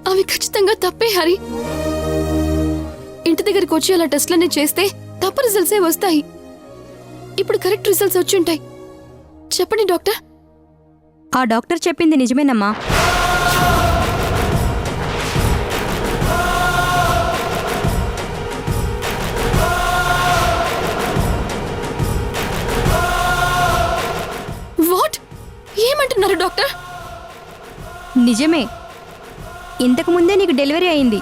అవి ఖచ్చితంగా తప్పే హరి. ఇంటి దగ్గరికి వచ్చి అలా టెస్ట్లన్నీ చేస్తే తప్పు రిజల్ట్సే వస్తాయి. ఇప్పుడు కరెక్ట్ రిజల్ట్స్ వచ్చి ఉంటాయి. చెప్పండి డాక్టర్. ఆ డాక్టర్ చెప్పింది నిజమేనమ్మా. వాట్? ఏమంటున్నారు డాక్టర్? నిజమే. ఇంతకు ముందే నీకు డెలివరీ అయింది.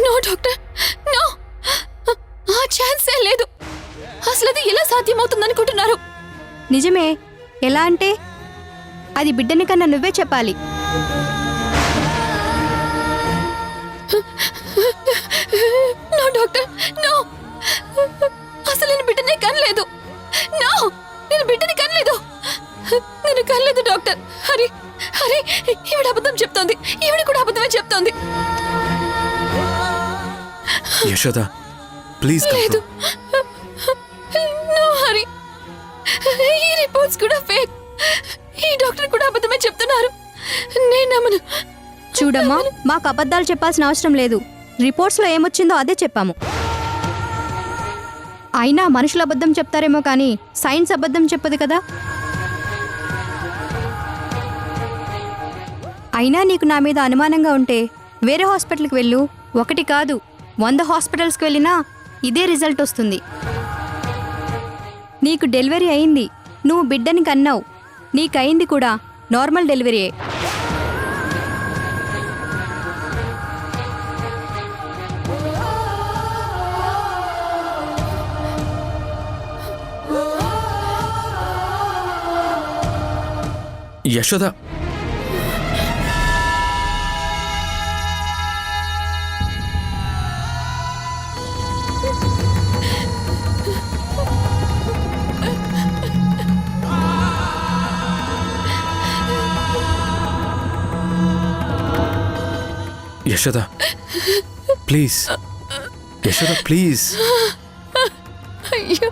No doctor, no. ఆ ఛాన్సే లేదు. అసలు అది ఎలా సాధ్యమవుతుందనుకుంటున్నారు? నిజమే. ఎలా అంటే అది బిడ్డని కన్నా నువ్వే చెప్పాలి. No doctor, no. అసలు నేను బిడ్డనే కనలేదు. నో, నేను బిడ్డని కనలేదు. నేను కనలేదు డాక్టర్. హరి, హరి, ఈవిడ అబద్ధం చెప్తోంది. ఈవిడ కూడా అబద్ధమే చెప్తోంది. యశోద, ప్లీజ్ లేదు, నో హరి. ఈ రిపోర్ట్స్ కూడా ఫేక్. ఈ డాక్టర్ కూడా అబద్ధమే చెప్తున్నారు. నేను నమ్మను. చూడమ్మా, మాకు అబద్ధాలు చెప్పాల్సిన అవసరం లేదు. రిపోర్ట్స్లో ఏమొచ్చిందో అదే చెప్పాము. అయినా మనుషులు అబద్ధం చెప్తారేమో కానీ సైన్స్ అబద్ధం చెప్పదు కదా. అయినా నీకు నా మీద అనుమానంగా ఉంటే వేరే హాస్పిటల్కి వెళ్ళు. 1 కాదు 100 హాస్పిటల్స్కి వెళ్ళినా ఇదే రిజల్ట్ వస్తుంది. నీకు డెలివరీ అయింది, నువ్వు బిడ్డని కన్నావు. నీకయింది కూడా నార్మల్ డెలివరీయే. Yashoda, Yashoda please, Yashoda please. అయ్యో,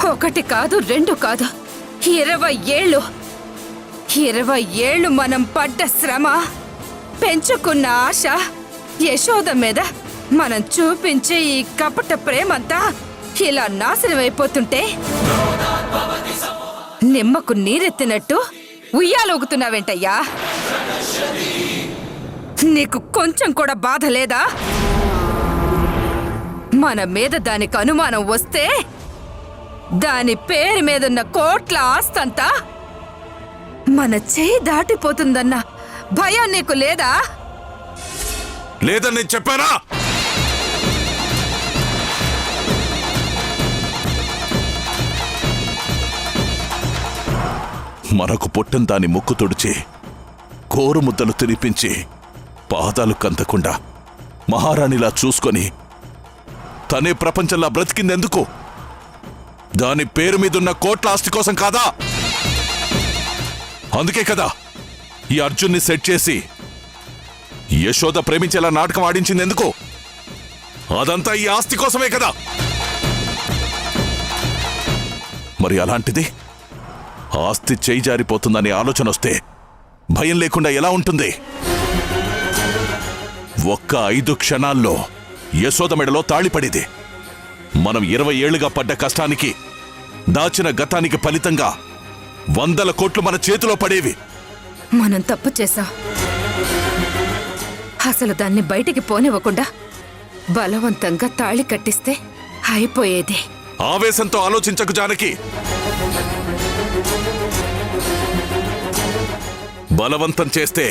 ఒకటి కాదు, 2 కాదు, 20 ఏళ్ళు. 20 ఏళ్ళు మనం పడ్డ శ్రమ, పెంచుకున్న ఆశ, యశోద మీద మనం చూపించే ఈ కపట ప్రేమంతా ఇలా నాశనమైపోతుంటే నిమ్మకు నీరెత్తినట్టు ఉయ్యాలూగుతున్నావేంటయ్యా? నీకు కొంచెం కూడా బాధ లేదా? మన మీద దానికి అనుమానం వస్తే దాని పేరు మీదున్న కోట్ల ఆస్తంతా మన చేయి దాటిపోతుందన్న భయం నీకు లేదా? లేదని నేను చెప్పానా? మనకు పుట్టిన దాని ముక్కు తుడిచి కోరు ముద్దలు తినిపించి పాదాలు కందకుండా మహారాణిలా చూసుకొని తనే ప్రపంచంలా బ్రతికిందెందుకు? దాని పేరు మీదున్న కోట్ల ఆస్తి కోసం కాదా? అందుకే కదా ఈ అర్జున్ని సెట్ చేసి యశోద ప్రేమించేలా నాటకం ఆడించింది. ఎందుకు? అదంతా ఈ ఆస్తి కోసమే కదా. మరి అలాంటిది ఆస్తి చేయి జారిపోతుందనే ఆలోచన వస్తే భయం లేకుండా ఎలా ఉంటుంది? ఒక్క 5 క్షణాల్లో యశోద మెడలో తాళిపడేది. మనం 20 ఏళ్లుగా పడ్డ కష్టానికి, దాచిన గతానికి ఫలితంగా 100 కోట్లు మన చేతిలో పడేవి. మనం తప్పు చేశాం. అసలు దాన్ని బయటికి పోనివ్వకుండా బలవంతంగా తాళి కట్టిస్తే అయిపోయేది. ఆవేశంతో ఆలోచించకు జానకి. బలవంతం చేస్తే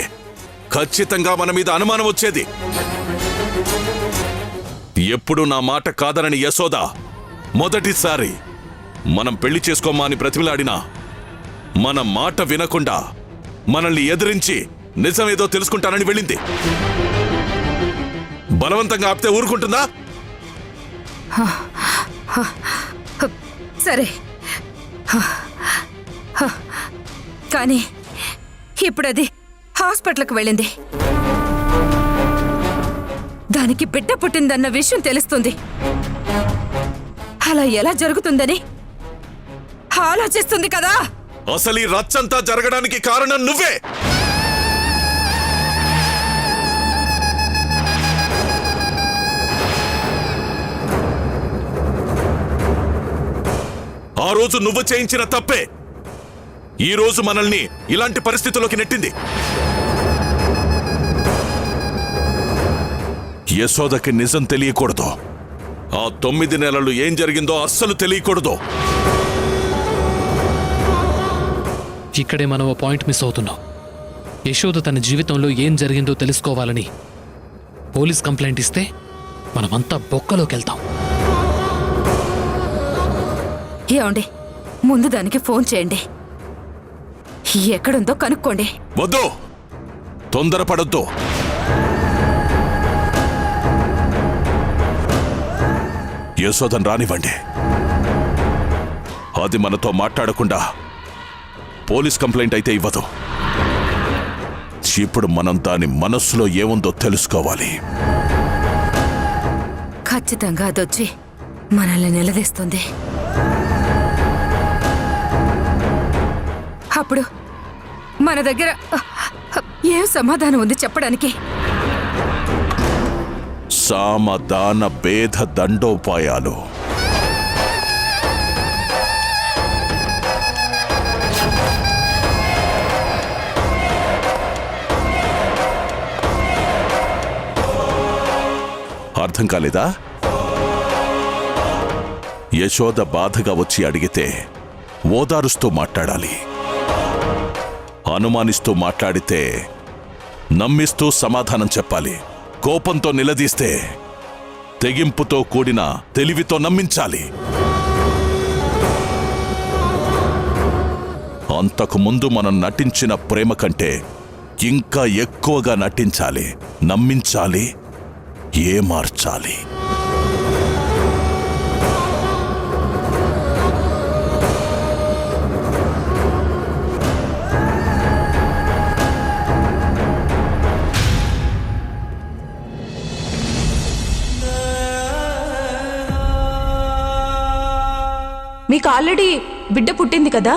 ఖచ్చితంగా మన మీద అనుమానం వచ్చేది. ఎప్పుడు నా మాట కాదనని యశోద మొదటిసారి మనం పెళ్లి చేసుకోమా అని బ్రతిమిలాడినా మన మాట వినకుండా మనల్ని ఎదిరించి నిజమేదో తెలుసుకుంటానని వెళ్ళింది. బలవంతంగా ఆపితే ఊరుకుంటుందా? సరే, కానీ ఇప్పుడది హాస్పిటల్కి వెళ్ళింది. దానికి బిడ్డ పుట్టిందన్న విషయం తెలుస్తుంది. అలా ఎలా జరుగుతుందని ఆలోచిస్తుంది కదా. అసలు ఈ రచ్చంతా జరగడానికి కారణం నువ్వే. ఆ రోజు నువ్వు చేయించిన తప్పే ఈ రోజు మనల్ని ఇలాంటి పరిస్థితుల్లోకి నెట్టింది. యశోదకి నిజం తెలియకూడదు. ఆ 9 నెలలు ఏం జరిగిందో అస్సలు తెలియకూడదు. ఇక్కడే మనం ఓ పాయింట్ మిస్ అవుతున్నాం. యశోద తన జీవితంలో ఏం జరిగిందో తెలుసుకోవాలని పోలీస్ కంప్లైంట్ ఇస్తే మనమంతా బొక్కలోకి వెళ్తాం. ఏమండి, ముందు దానికి ఫోన్ చేయండి. ఎక్కడుందో కనుక్కోండి. వద్దు, తొందరపడొద్దు. యశోదన్ రానివ్వండి. అది మనతో మాట్లాడకుండా పోలీస్ కంప్లైంట్ అయితే ఇవ్వదు. ఇప్పుడు మనం దాని మనస్సులో ఏముందో తెలుసుకోవాలి. ఖచ్చితంగా అదొచ్చి మనల్ని నిలదీస్తుంది. అప్పుడు మన దగ్గర ఏం సమాధానం ఉంది చెప్పడానికి? సామదాన భేద దండోపాయాలు. అర్థం కాలేదా? యశోద బాధగా వచ్చి అడిగితే ఓదారుస్తూ మాట్లాడాలి. అనుమానిస్తూ మాట్లాడితే నమ్మిస్తూ సమాధానం చెప్పాలి. కోపంతో నిలదీస్తే తెగింపుతో కూడిన తెలివితో నమ్మించాలి. అంతకు ముందు మనం నటించిన ప్రేమ కంటే ఇంకా ఎక్కువగా నటించాలి, నమ్మించాలి, ఏమార్చాలి. మీకు ఆల్రెడీ బిడ్డ పుట్టింది కదా?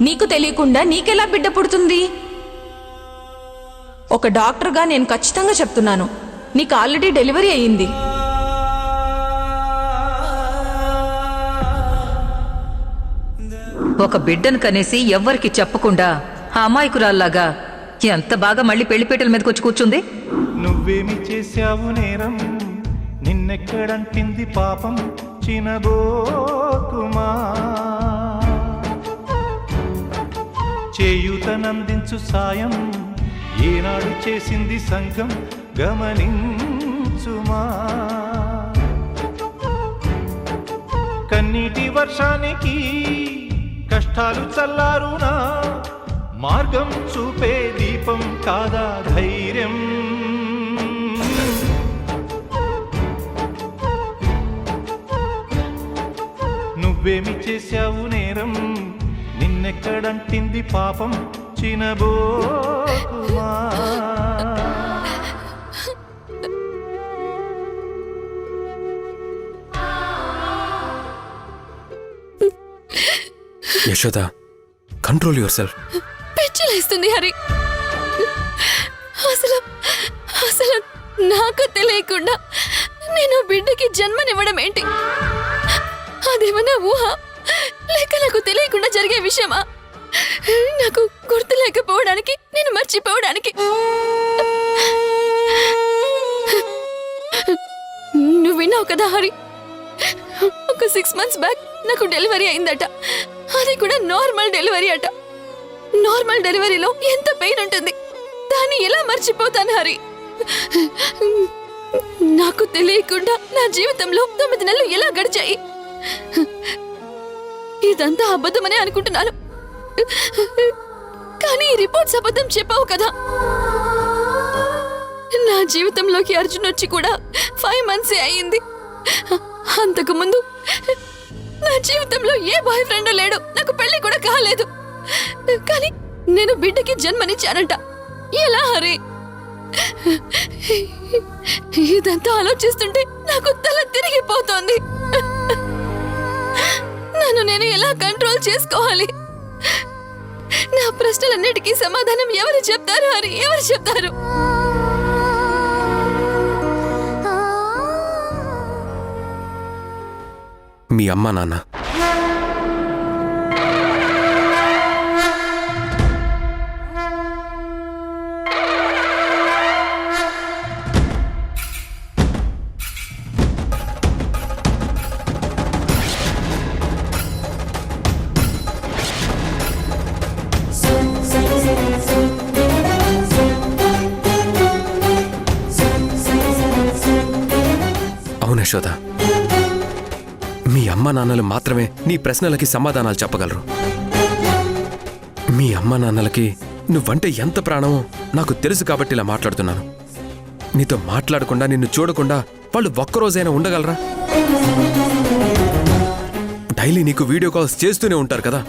నీకు తెలియకుండా నీకెలా బిడ్డ పుడుతుంది? ఒక డాక్టర్గా నేను ఖచ్చితంగా చెప్తున్నాను, నీకు ఆల్రెడీ డెలివరీ అయ్యింది. ఒక బిడ్డను కనేసి ఎవ్వరికి చెప్పకుండా ఆ అమాయకురాల్లాగా ఎంత బాగా మళ్ళీ పెళ్లిపేటల మీదకి వచ్చి కూర్చుంది. నువ్వేమి చేశావు నేరం, నిన్నెక్కడంటింది పాపం చినబోకుమా. చేయూతనందించు సాయం ఏనాడు చేసింది సంఘం గమనించుమా. కన్నీటి వర్షానికి కష్టాలు చల్లారునా, మార్గం చూపే దీపం కాదా ధైర్యం. నువ్వేమి చేశావు నేరం, నిన్నెక్కడంటింది పాపం చినబోకుమా. Yashoda, control yourself. పిచ్చిలేస్తుంది హరి. అసలు అసలు నాకు తెలియకుండా నేను బిడ్డకి జన్మనివ్వడం ఏంటి? అదేమన్నా ఊహ లేక నాకు తెలియకుండా జరిగే విషయమా? నాకు గుర్తు లేకపోవడానికి, నేను మర్చిపోవడానికి. నువ్వు విన్నావు కదా హరి, ఒక 6 months బ్యాక్ నాకు డెలివరీ అయిందట. అది కూడా నార్మల్ డెలివరీ అట. నార్మల్ డెలివరీలో ఎంత పెయిన్ ఉంటుంది, దాన్ని ఎలా మర్చిపోతాను హరి? నాకు తెలియకుండా నా జీవితంలో 9 నెలలు ఎలా గడిచాయి? ఇదంతా అబద్ధమనే అనుకుంటున్నాను, కానీ ఈ రిపోర్ట్స్ అబద్ధం చెప్పావు కదా. నా జీవితంలోకి అర్జున్ వచ్చి కూడా 5 months అయ్యింది. అంతకు ముందు నా జీవితంలో ఏ బాయ్ ఫ్రెండ్ లేడు, నాకు పెళ్లి కూడా కాలేదు. కానీ నేను బిడ్డకి జన్మనిచ్చానంట. ఎలా హరి? ఇదంతా ఆలోచిస్తుంటే నాకు తల తిరిగిపోతోంది. నన్ను నేను ఎలా కంట్రోల్ చేసుకోవాలి? నా ప్రశ్నలన్నిటికీ సమాధానం ఎవరు చెప్తారు హరి? ఎవరు చెప్తారు? మీ అమ్మా నాన్న. అవును యశోద, మీ అమ్మా నాన్నలు మాత్రమే నీ ప్రశ్నలకి సమాధానాలు చెప్పగలరు. మీ అమ్మా నాన్నలకి నువ్వంటే ఎంత ప్రాణమో నాకు తెలుసు కాబట్టి ఇలా మాట్లాడుతున్నాను. నీతో మాట్లాడకుండా, నిన్ను చూడకుండా వాళ్ళు ఒక్కరోజైనా ఉండగలరా? డైలీ నీకు వీడియో కాల్స్ చేస్తూనే ఉంటారు కదా.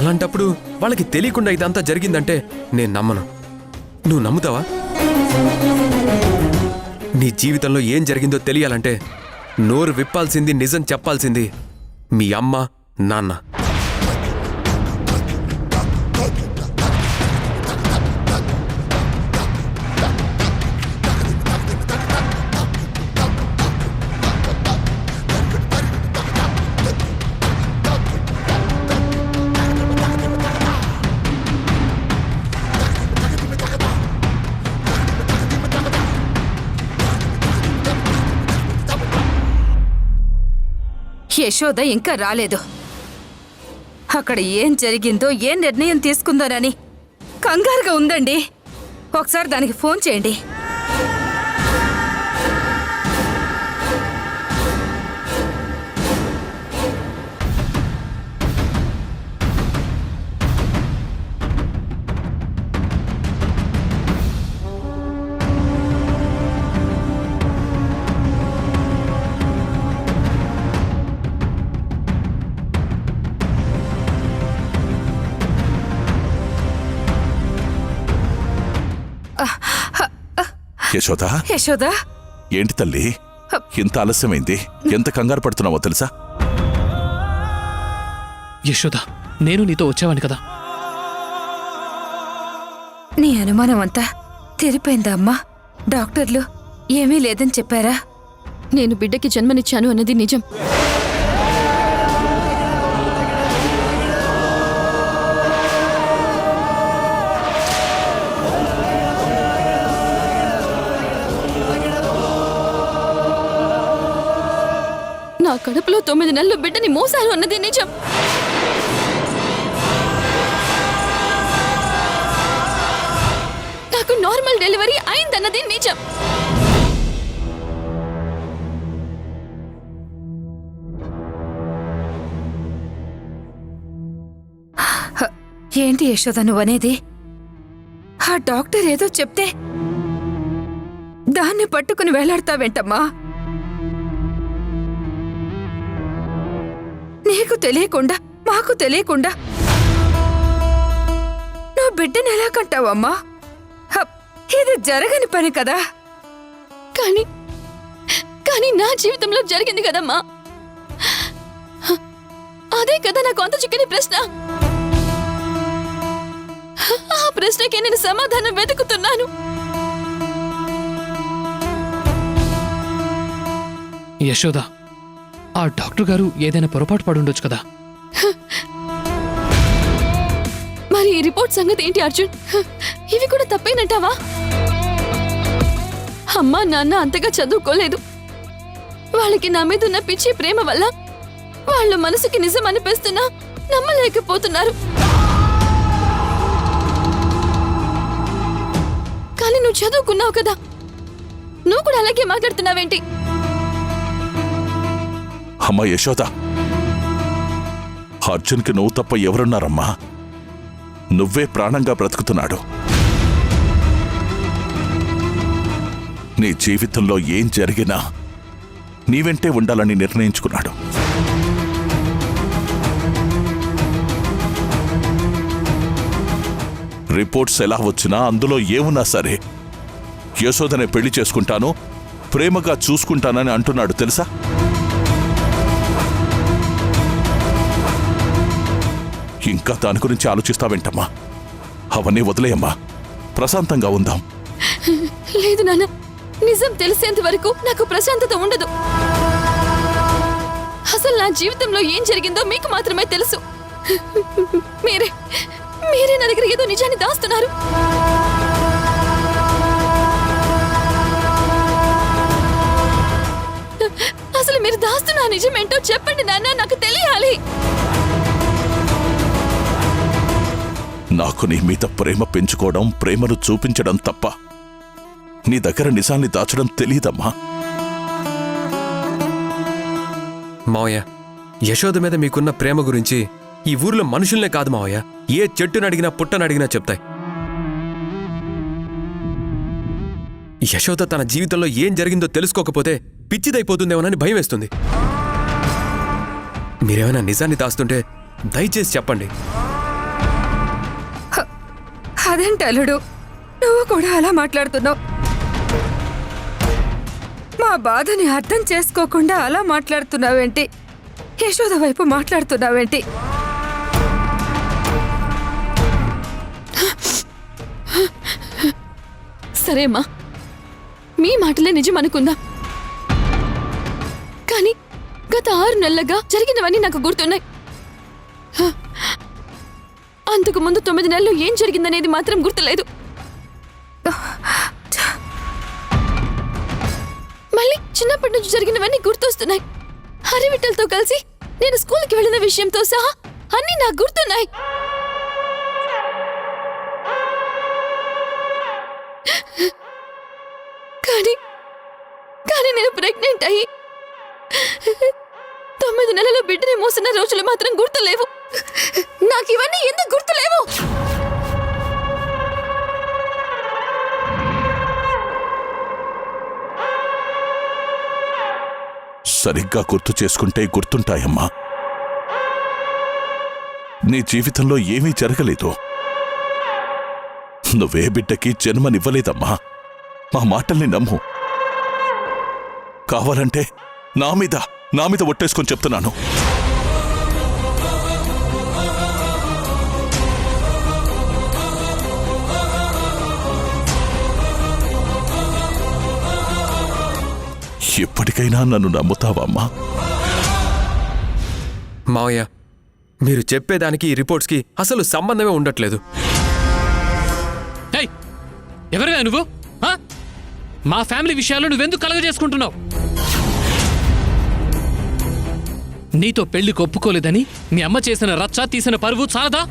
అలాంటప్పుడు వాళ్ళకి తెలియకుండా ఇదంతా జరిగిందంటే నేను నమ్మను. నువ్వు నమ్ముతావా? నీ జీవితంలో ఏం జరిగిందో తెలియాలంటే నోరు విప్పాల్సింది, నిజం చెప్పాల్సింది మీ అమ్మ నాన్న. యశోద ఇంకా రాలేదు. అక్కడ ఏం జరిగిందో, ఏం నిర్ణయం తీసుకుందోనని కంగారుగా ఉందండి. ఒకసారి దానికి ఫోన్ చేయండి. యశోద, యశోద, ఏంటి తల్లి ఇంత ఆలస్యమైంది? ఎంత కంగారు పడుతున్నావో తెలుసా? యశోద, నేను నీతో వచ్చేవాడిని కదా. నీ అనుమానం అంతా తెరిపోయిందా అమ్మా? డాక్టర్లు ఏమీ లేదని చెప్పారా? నేను బిడ్డకి జన్మనిచ్చాను అన్నది నిజం. నా కడుపులో 9 నెలలు బిడ్డని మోసాను అన్నది నిజం. నాకు నార్మల్ డెలివరీ అయిందన్నది నిజం. ఏంటి యశోద నువ్వనేది? ఆ డాక్టర్ ఏదో చెప్తే దాన్ని పట్టుకుని వేలాడతావేంటమ్మా? నీకు తెలియకుండా, మాకు తెలియకుండా నువ్వు బిడ్డని ఎలా కంటావమ్మా? ఇది జరగని పని కదా. కానీ నా జీవితంలో జరిగింది కదమ్మా. అదే కదా నాకు అంత చిక్కని ప్రశ్న. ఆ ప్రశ్నకే నేను సమాధానం వెతుకుతున్నాను. యశోద, ఆ డాక్టర్ గారు ఏదైనా పొరపాటు పడుండొచ్చు కదా. మరి ఈ రిపోర్ట్ సంగతి ఏంటి అర్జున్? ఇవి కూడా తప్పేనంటావా? అమ్మా నాన్న అంతగా చదువుకోలేదు. వాళ్ళకి నా మీద ఉన్న పిచ్చి ప్రేమ వల్ల వాళ్ళ మనసుకి నిజం అనిపిస్తున్నా నమ్మలేకపోతున్నారు. కానీ నువ్వు చదువుకున్నావు కదా, నువ్వు కూడా అలాగే మాట్లాడుతున్నావేంటి? అమ్మా యశోద, అర్జున్కి నువ్వు తప్ప ఎవరున్నారమ్మా? నువ్వే ప్రాణంగా బ్రతుకుతున్నాడు. నీ జీవితంలో ఏం జరిగినా నీ వెంటే ఉండాలని నిర్ణయించుకున్నాడు. రిపోర్ట్స్ ఎలా వచ్చినా అందులో ఏమున్నా సరే యశోదనే పెళ్లి చేసుకుంటాను, ప్రేమగా చూసుకుంటానని అంటున్నాడు తెలుసా? ఇంకా దాని గురించి ఆలోచిస్తావేంటమ్మా? అవన్నీ వదిలేయమ్మా, ప్రశాంతంగా ఉందాం. లేదు నాన్న, నిజం తెలిసేంత వరకు నాకు ప్రశాంతత ఉండదు. అసలు నా జీవితంలో ఏం జరిగిందో మీకు మాత్రమే తెలుసు. మీరే నా దగ్గర ఏదో నిజాన్ని దాస్తున్నారు. అసలు మీరు దాస్తున్న నిజమేంటో చెప్పండి నాన్న, నాకు తెలియాలి. నాకు నీ మీద ప్రేమ పెంచుకోవడం, ప్రేమను చూపించడం తప్ప నీ దగ్గర నిజాన్ని దాచడం తెలీదమ్మా. మావయ్య, యశోద మీద మీకున్న ప్రేమ గురించి ఈ ఊర్లో మనుషుల్నే కాదు మావయ్య, ఏ చెట్టును అడిగినా పుట్టను అడిగినా చెప్తాయి. యశోద తన జీవితంలో ఏం జరిగిందో తెలుసుకోకపోతే పిచ్చిదైపోతుందేమోనని భయం వేస్తుంది. మీరేమైనా నిజాన్ని దాస్తుంటే దయచేసి చెప్పండి. అదేంటి అల్లుడు, నువ్వు కూడా అలా మాట్లాడుతున్నావు? మా బాధని అర్థం చేసుకోకుండా అలా మాట్లాడుతున్నావేంటి? యశోద వైపు మాట్లాడుతున్నావేంటి? సరేమ్మా, మీ మాటలే నిజం అనుకుందా. కానీ గత 6 నెలలుగా జరిగినవన్నీ నాకు గుర్తున్నాయి. అంతకు ముందు 9 నెలలు ఏం జరిగిందనేది మాత్రం గుర్తులేదు. మళ్ళీ చిన్నప్పటి నుంచి జరిగినవన్నీ గుర్తొస్తున్నాయి. హరివిట్టలతో కలిసి నేను స్కూల్కి వెళ్ళిన విషయంతో సహా అన్నీ నాకు గుర్తున్నాయి. కానీ నేను ప్రెగ్నెంట్ అయ్యి 9 నెలల బిడ్డని మోసిన రోజులు మాత్రం గుర్తులేవు. నాకు ఇవన్నీ ఎందుకు గుర్తులేవు? సరిగ్గా గుర్తు చేసుకుంటే గుర్తుంటాయమ్మా. నీ జీవితంలో ఏమీ జరగలేదు. నువ్వే బిడ్డకి జన్మనివ్వలేదమ్మా. మా మాటల్ని నమ్ము. కావాలంటే నా మీద ఒట్టేసుకొని చెప్తున్నాను. ఎప్పటికైనా నన్ను నమ్ముతావమ్మా? మావయ్య, మీరు చెప్పేదానికి ఈ రిపోర్ట్స్కి అసలు సంబంధమే ఉండట్లేదు. ఎవరివే నువ్వు? మా ఫ్యామిలీ విషయాలు నువ్వెందుకు కలగజేసుకుంటున్నావు? నీతో పెళ్లికి ఒప్పుకోలేదని మీ అమ్మ చేసిన రచ్చ, తీసిన పరువు చాలదా?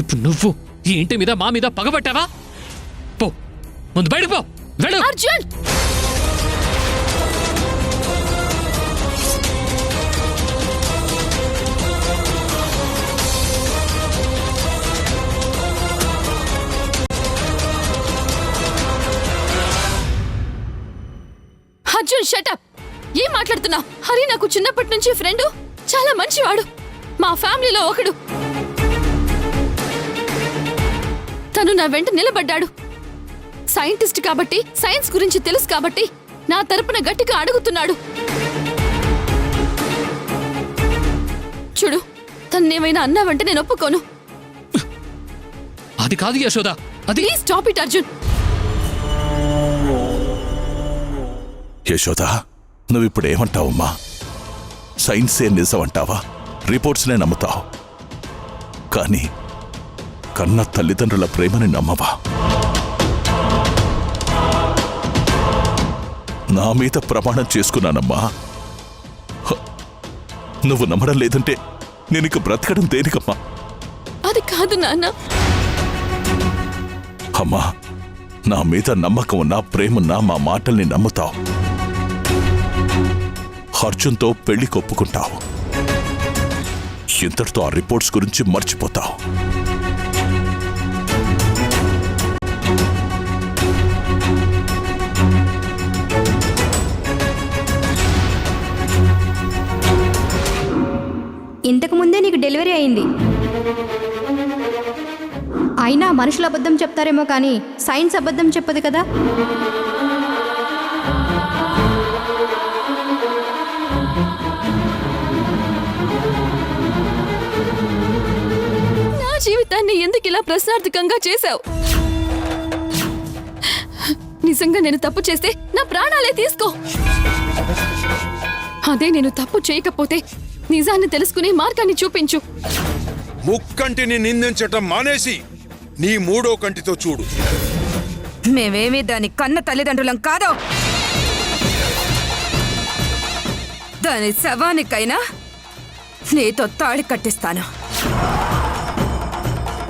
ఇప్పుడు నువ్వు ఈ ఇంటి మీద మా మీద పగబట్టావా? పో, ముందు బయటకు పో. వెళ్ళు. అర్జున్, అర్జున్ షటప్. ఏం మాట్లాడుతున్నావు? హరి నాకు చిన్నప్పటి నుంచి ఫ్రెండు, చాలా మంచివాడు, మా ఫ్యామిలీలో ఒకడు. తను నా వెంట నిలబడ్డాడు. సైంటిస్ట్ కాబట్టి, సైన్స్ గురించి తెలుసు కాబట్టి నా తరపున గట్టిగా అడుగుతున్నాడు. చూడు తన్నేమైనా అన్నావంటే నేను ఒప్పుకోను. అది కాదు యశోద, అది please stop it Arjun. Yashoda, నువ్విప్పుడేమంటావమ్మా? సైన్సే నిజమంటావా? రిపోర్ట్స్నే నమ్ముతావు, కానీ కన్న తల్లిదండ్రుల ప్రేమని నమ్మవా? నా మీద ప్రమాణం చేసుకున్నానమ్మా. నువ్వు నమ్మడం లేదంటే నేను ఇక బ్రతకడం దేనికమ్మా? అది కాదు నాన్న. అమ్మా, నా మీద నమ్మకం ఉన్నా ప్రేమున్నా మా మాటల్ని నమ్ముతావు. అర్జున్తో పెళ్లి కొప్పుకుంటావు. ఇంతటితో ఆ రిపోర్ట్స్ గురించి మర్చిపోతావు. ఇంతకు ముందే నీకు డెలివరీ అయింది. అయినా మనుషులు అబద్ధం చెప్తారేమో కానీ సైన్స్ అబద్ధం చెప్పదు కదా. నా జీవితాన్ని ఎందుకు ఇలా ప్రశ్నార్థకంగా చేశావు? నిజంగా నేను తప్పు చేస్తే నా ప్రాణాలే తీసుకో. అదే నేను తప్పు చేయకపోతే నిజాన్ని తెలుసుకునే మార్గాన్ని చూపించు. ముక్కంటిని నిందించటం మానేసి నీ మూడో కంటితో చూడు. మేమేమీ దాని కన్న తల్లిదండ్రులం కాదో. దాని శవానికైనా నీతో తాళి కట్టిస్తాను.